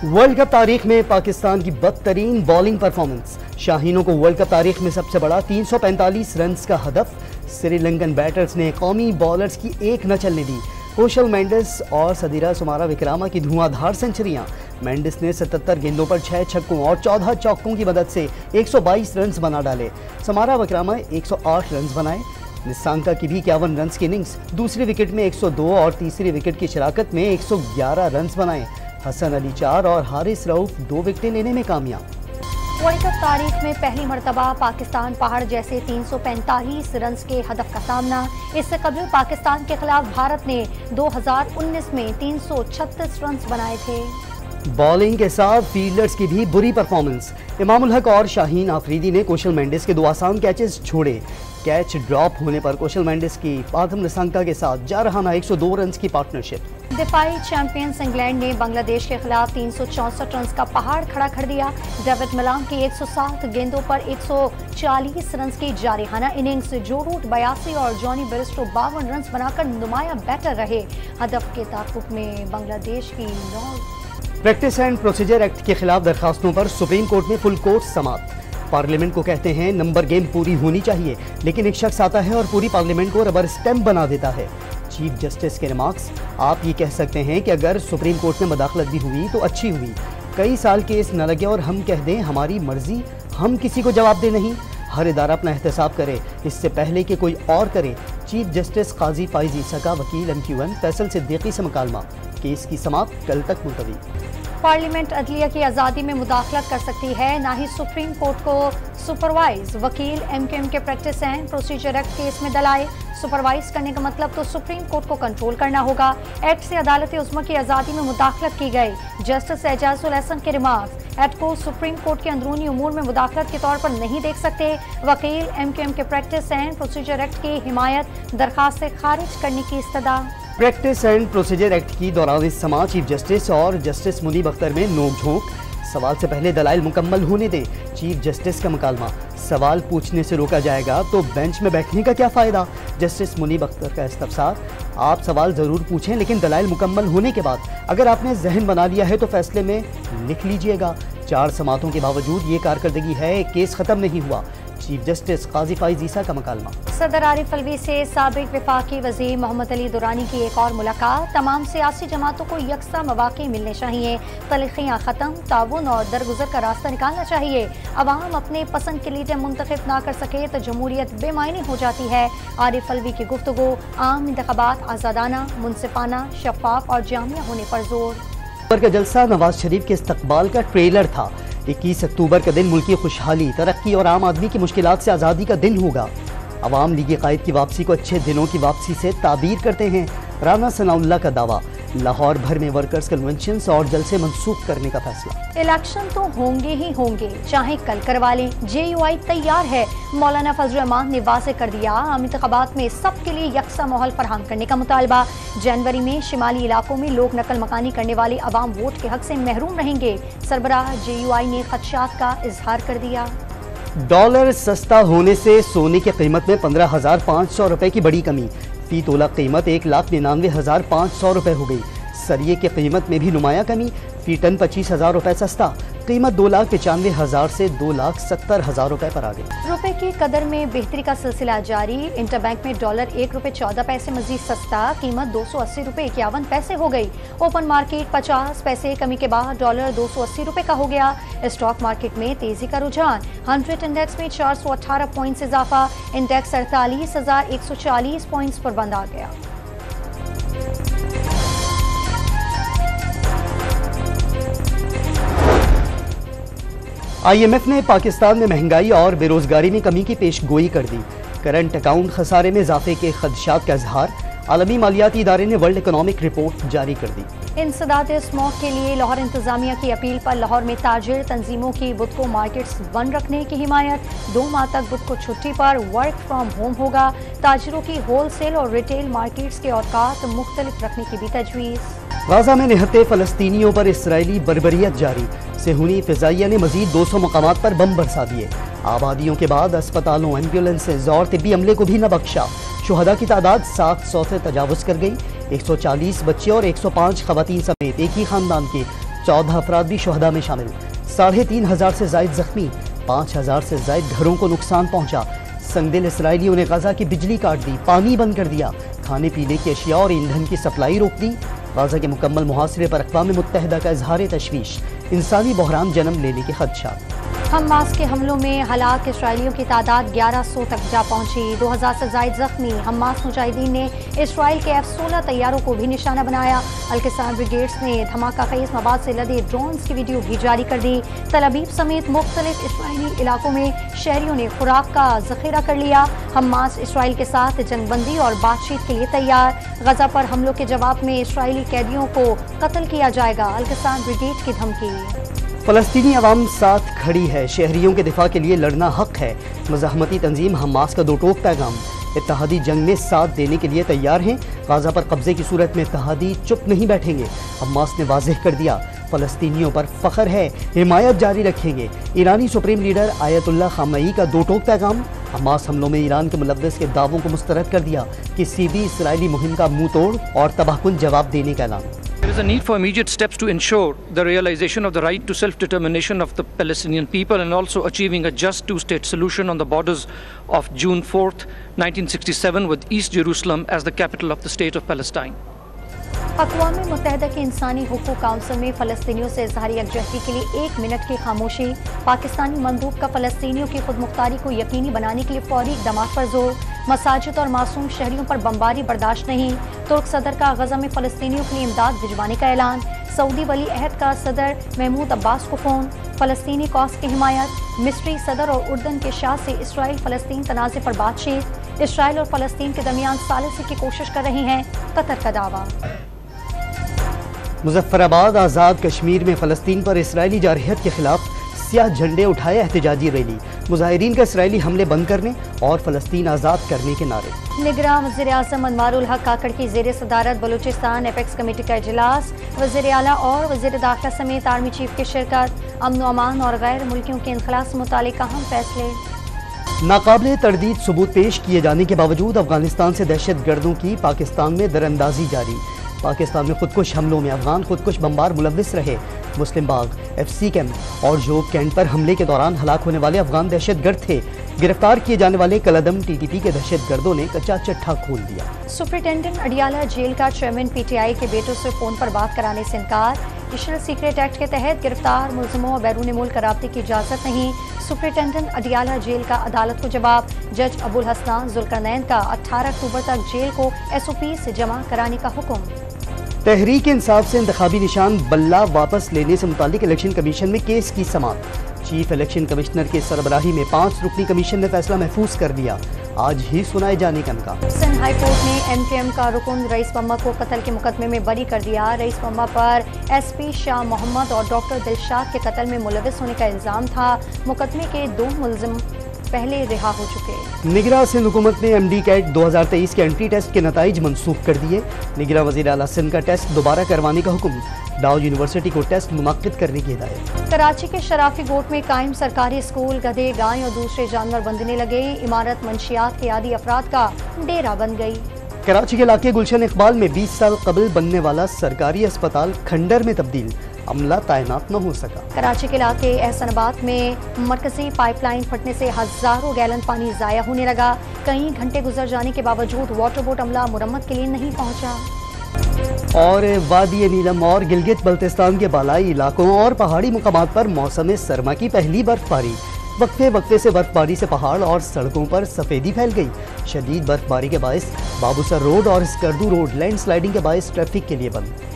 World cup तारीख में पाकिस्तान की बदतरीन बॉलिंग परफॉर्मेंस। शाहीनों को वर्ल्ड कप तारीख में सबसे बड़ा 345 रन का हदफ। श्रीलंकन बैटर्स ने कौमी बॉलर्स की एक न चलने दी। कोशल मेंडिस और सदीरा सुमारा विक्रामा की धुआंधार सेंचुरियां। मेंडिस ने 77 गेंदों पर 6 छक्कों और 14 चौकों की मदद से 122 रन बना डाले। सुमारा विक्रामा 108 रन बनाए। निसांका की भी 51 रन की इनिंग्स। दूसरी विकेट में 102 और तीसरी विकेट की शराकत में 111 रन बनाए। हसन अली 4 और हारिस रऊफ 2 विकेटें लेने में कामयाब। वर्ल्ड कप तारीख में पहली मरतबा पाकिस्तान पहाड़ जैसे 345 रन के हदफ का सामना। इससे कबल पाकिस्तान के खिलाफ भारत ने 2019 में 336 रन बनाए थे। बॉलिंग के साथ फील्डर्स की भी बुरी परफॉर्मेंस। इमामुल हक और शाहीन आफरीदी ने कोशल मेंडिस के 2 आसान कैचेस छोड़े। कैच ड्रॉप होने पर कोशल मेंडिस की पाथम निसांका के साथ जारहाना 102 रन की पार्टनरशिप। दिफाई चैंपियंस इंग्लैंड ने बांग्लादेश के खिलाफ 364 रन का पहाड़ खड़ा कर दिया। डेविड मिलान की 107 गेंदों पर 140 रन की जारहाना इनिंग्स। जो रूट 82 और जॉनी बेरिस्टो 52 रन बनाकर नुमाया बैटर रहे। हदफ के ताक़ुब में बांग्लादेश की 9। प्रैक्टिस एंड प्रोसीजर एक्ट के खिलाफ दरखास्तों पर सुप्रीम कोर्ट में फुल कोर्ट समाअत। पार्लियामेंट को कहते हैं नंबर गेम पूरी होनी चाहिए, लेकिन एक शख्स आता है और पूरी पार्लियामेंट को रबर स्टैंप बना देता है। चीफ जस्टिस के रिमार्क्स। आप ये कह सकते हैं कि अगर सुप्रीम कोर्ट में मदाखलत भी हुई तो अच्छी हुई। कई साल केस न लगे और हम कह दें हमारी मर्जी, हम किसी को जवाब दे नहीं। हर इदारा अपना एहतसाब करे इससे पहले कि कोई और करे। चीफ जस्टिस काजी फाइज ईसा का वकील MQ1 फैसल सिद्दीकी से मुकालमा। केस की समाप्त कल तक मुलतवी। पार्लियामेंट अदलिया की आज़ादी में मुदाखलत कर सकती है, ना ही सुप्रीम कोर्ट को सुपरवाइज। वकील MQM के practice and procedure act case में दलाए। सुपरवाइज करने का मतलब तो सुप्रीम कोर्ट को कंट्रोल करना होगा। एक्ट से अदालत उज़्मा की आज़ादी में मुदाखलत की गई। जस्टिस एजाजुल हसन के रिमार्क्स। एक्ट को सुप्रीम कोर्ट के अंदरूनी उमूर में मुदाखलत के तौर पर नहीं देख सकते। वकील MQM के प्रैक्टिस एंड प्रोसीजर एक्ट की हिमायत दरखास्त खारिज करने की इस्तदा। प्रैक्टिस एंड प्रोसीजर एक्ट की दौरान समा चीफ जस्टिस और जस्टिस मुनीब अख्तर में नोक-झोंक। सवाल से पहले दलाइल मुकम्मल होने दें। चीफ जस्टिस का मुकालमा। सवाल पूछने से रोका जाएगा तो बेंच में बैठने का क्या फ़ायदा। जस्टिस मुनीब अख्तर का इस्तफसार। आप सवाल ज़रूर पूछें, लेकिन दलाइल मुकम्मल होने के बाद अगर आपने जहन बना लिया है तो फैसले में लिख लीजिएगा। 4 समातों के बावजूद ये कारकर्दगी है, केस ख़त्म नहीं हुआ। चीफ जस्टिस काजी फाइज ईसा का मुकालमा। सदर आरिफ अलवी से साबिक वफाकी वज़ीर मोहम्मद अली दुरानी की एक और मुलाकात। तमाम सियासी जमातों को यकसा मौक़े मिलने चाहिए। तलखियाँ ख़त्म, ताउन और दरगुजर का रास्ता निकालना चाहिए। अवाम अपने पसंद के लीडर मुंतखब ना कर सके तो जमहूरियत बेमायने हो जाती है। आरिफ अलवी की गुफ्तगू। आम इंतखाबात आज़ादाना, मुनसिफाना, शफाफ और जामिया होने पर जोर। का जलसा नवाज शरीफ के इस्तकबाल का ट्रेलर था। 21 अक्टूबर का दिन मुल्की खुशहाली, तरक्की और आम आदमी की मुश्किलात से आज़ादी का दिन होगा। अवाम लीग कायद की वापसी को अच्छे दिनों की वापसी से ताबीर करते हैं। राना सनाउल्लाह का दावा। लाहौर भर में वर्कर्स कन्वेंशन और जलसे मंसूख करने का फैसला। इलेक्शन तो होंगे ही होंगे, चाहे कल करवा लें। JUI तैयार है। मौलाना फजल रहमान ने वाज़ेह कर दिया, आम इंतखाबात में सबके लिए यकसा माहौल फराहम करने का मुतालबा। जनवरी में शिमाली इलाकों में लोग नकल मकानी करने वाले अवाम वोट के हक से महरूम रहेंगे। सरबराह JUI ने खदशात का इजहार कर दिया। डॉलर सस्ता होने से सोने की कीमत में 15,500 रुपए की बड़ी कमी। फी तोला कीमत 1,99,500 रुपए हो गई। सरिये की कीमत में भी नुमाया कमी। फी टन 25,000 रुपए सस्ता। कीमत 2,95,000 से 2,70,000 रुपए पर आ गई। रुपए की कदर में बेहतरी का सिलसिला जारी। इंटरबैंक में डॉलर 1 रुपये 14 पैसे मजीद सस्ता। कीमत 280 रुपये 51 पैसे हो गई। ओपन मार्केट 50 पैसे कमी के बाद डॉलर 280 रुपये का हो गया। स्टॉक मार्केट में तेजी का रुझान। 100 इंडेक्स में 418 पॉइंट्स इजाफा। इंडेक्स 48,140 पॉइंट्स पर बंद आ गया। IMF ने पाकिस्तान में महंगाई और बेरोजगारी में कमी की पेशगोई कर दी। करंट अकाउंट खसारे में इजाफे के खदशात का इजहार। आलमी मालियाती इदारे ने वर्ल्ड इकोनॉमिक रिपोर्ट जारी कर दी। इंसदाद स्मॉग के लिए लाहौर इंतजामिया की अपील पर लाहौर में ताजिर तंजीमों की बुध को मार्केट्स बंद रखने की हिमायत। 2 माह तक बुध को छुट्टी पर वर्क फ्रॉम होम होगा। ताजिरों की होल सेल और रिटेल मार्केट्स के औकात मुख्तलिफ रखने की भी तजवीज़। गाजा में निहत्ते फलस्तीनियों पर इसराइली बर्बरियत जारी। सेहूनी फिजाइया ने मजीद 200 मकामात पर बम बरसा दिए। आबादियों के बाद अस्पतालों, एम्बुलेंसेज और तिब्बी अमले को भी न बख्शा। शुहदा की तादाद 700 से तजावुज कर गई। 140 बच्चे और 105 खवातीन समेत एक ही खानदान के 14 افراد بھی شہداء میں شامل، 3,500 سے زائد زخمی، 5,000 سے زائد گھروں کو نقصان پہنچا۔ سنگدل اسرائیلیوں نے غزہ کی بجلی کاٹ دی، پانی بند کر دیا، کھانے پینے کی اشیاء اور ایندھن کی سپلائی روک دی۔ غزہ کے مکمل محاصرے پر اقوام متحدہ کا اظہار تشویش، انسانی بحران جنم لینے کے خدشات۔ حماس کے حملوں میں ہلاک اسرائیلیوں کی تعداد 1100 تک جا پہنچی، 2000 سے زائد زخمی۔ حماس مجاہدین نے اسرائیل کے F-16 طیاروں کو بھی نشانہ بنایا۔ القصام بریگیڈز نے دھماکہ خیز مواد سے لدے ڈرونز کی ویڈیو بھی جاری کر دی۔ تل ابیب سمیت مختلف اسرائیلی علاقوں میں شہریوں نے خوراک کا ذخیرہ کر لیا۔ حماس اسرائیل کے ساتھ جنگ بندی اور بات چیت کے لیے تیار۔ غزہ پر حملوں کے جواب میں اسرائیلی قیدیوں کو قتل کیا جائے گا، القصام بریگیڈ کی دھمکی۔ فلسطینی عوام ساتھ کھڑی ہے، شہریوں کے دفاع کے لیے لڑنا حق ہے۔ مزاحمتی تنظیم حماس کا دو ٹوک پیغام، اتحادی جنگ میں ساتھ دینے کے لیے تیار ہیں، غزہ پر قبضے کی صورت میں اتحادی چپ نہیں بیٹھیں گے۔ حماس نے واضح کر دیا فلسطینیوں پر فخر ہے، حمایت جاری رکھیں گے۔ ایرانی سپریم لیڈر آیت اللہ خامنئی کا دو ٹوک پیغام، حماس حملوں میں ایران کے ملوث کے دعووں کو مسترد کر دیا، کسی بھی اسرائیلی مہم کا منہ توڑ اور تباہ کن جواب دینے کا اعلان۔ There is a need for immediate steps to ensure the realization of the right to self-determination of the Palestinian people and also achieving a just two-state solution on the borders of June 4th, 1967 with East Jerusalem as the capital of the state of Palestine. اقوام متحدہ کی انسانی حقوق council میں فلسطینیوں سے اظہار یکجہتی کے لیے 1 منٹ کی خاموشی۔ پاکستانی مندوب کا فلسطینیوں کی خود مختاری کو یقینی بنانے کے لیے فوری اقدامات پر زور۔ مساجد اور معصوم شہریوں پر بمباری برداشت نہیں۔ ترک صدر کا غزہ میں فلسطینیوں کے لیے امداد بھجوانے کا اعلان۔ سعودی ولی عہد کا صدر محمود عباس کو فون، فلسطینی کاز کی حمایت۔ مصری صدر اور اردن کے شاہ سے اسرائیل فلسطین تنازع پر بات چیت۔ اسرائیل اور فلسطین کے درمیان ثالثی کی کوشش کر رہی ہیں، قطر کا دعویٰ۔ مظفر آباد آزاد کشمیر میں فلسطین پر اسرائیلی جارحیت کے خلاف سیاہ جھنڈے اٹھائے احتجاجی ریلی، مظاہرین کا اسرائیلی حملے بند کرنے اور فلسطین آزاد کرنے کے نعرے۔ نگراں وزیر اعظم انوار الحق کاکڑ کی زیر صدارت بلوچستان ایپیکس کمیٹی کا اجلاس، وزیر اعلیٰ اور وزیر داخلہ سمیت آرمی چیف کی شرکت۔ امن و امان اور غیر ملکیوں کے انخلاء سے متعلق اہم فیصلے۔ ناقابل تردید ثبوت پیش کیے جانے کے باوجود افغانستان سے دہشت گردوں کی پاکستان میں در اندازی جاری۔ پاکستان میں خودکش حملوں میں افغان خودکش بمبار ملوث رہے۔ مسلم باغ، FCC کیمپ اور جوب کینٹ پر حملے کے دوران ہلاک ہونے والے افغان دہشت گرد تھے۔ گرفتار کیے جانے والے کلعدم TTP کے دہشت گردوں نے کچا چٹھا کھول دیا۔ سپرنٹینڈنٹ اڈیالہ جیل کا چیئرمین PTI کے بیٹوں سے فون پر بات کرانے سے انکار۔ نیشنل سیکریٹ ایکٹ کے تحت گرفتار ملزموں اور بیرون ملک رابطے کی اجازت نہیں۔ سپرنٹینڈنٹ اڈیالہ جیل کا عدالت کو جواب۔ جج ابو الحسنان ذوالقرنین کا 18 اکتوبر تک جیل کو SOP سے جمع کرانے کا حکم۔ تحریک انصاف سے انتخابی نشان بلہ واپس لینے سے متعلق الیکشن کمیشن میں کیس کی سماعت۔ چیف الیکشن کمشنر کی سربراہی میں 5 رکنی کمیشن نے فیصلہ محفوظ کر لیا، آج ہی سنائے جانے کا امکان۔ سندھ ہائی کورٹ نے MKM کا رکن رئیس پمہ کو قتل کے مقدمے میں بری کر دیا۔ رئیس پمہ پر SP شاہ محمد اور ڈاکٹر دلشاد کے قتل میں ملوث ہونے کا الزام تھا۔ مقدمے کے 2 ملزم پہلے رہا ہو چکے۔ نگراں سندھ حکومت نے MD CAT 2023 کے انٹری ٹیسٹ کے نتائج منسوخ کر دیے۔ نگراں وزیر اعلیٰ سندھ کا ٹیسٹ دوبارہ کروانے کا حکم، ڈاؤ یونیورسٹی کو ٹیسٹ منعقد کرنے کی ہدایت۔ کراچی کے شرافی گوٹ میں قائم سرکاری اسکول گدھے، گائے اور دوسرے جانور بندنے لگے۔ عمارت منشیات کے عادی افراد کا ڈیرا بن گئی۔ کراچی کے علاقے گلشن اقبال میں 20 سال قبل بننے والا سرکاری اسپتال کھنڈر میں تبدیل، عملہ تعینات نہ ہو سکا۔ کراچی کے علاقے احسن آباد میں مرکزی پائپ لائن پھٹنے سے ہزاروں گیلن پانی ضائع ہونے لگا۔ کئی گھنٹے گزر جانے کے باوجود واٹر بورڈ عملہ مرمت کے لیے نہیں پہنچا۔ اور وادی نیلم اور گلگت بلتستان کے بالائی علاقوں اور پہاڑی مقامات پر موسم سرما کی پہلی برف باری۔ وقفے سے برف باری سے پہاڑ اور سڑکوں پر سفیدی پھیل گئی۔ شدید برف باری کے باعث بابو سر روڈ اور اسکردو روڈ لینڈ سلائیڈنگ کے باعث ٹریفک کے لیے بند۔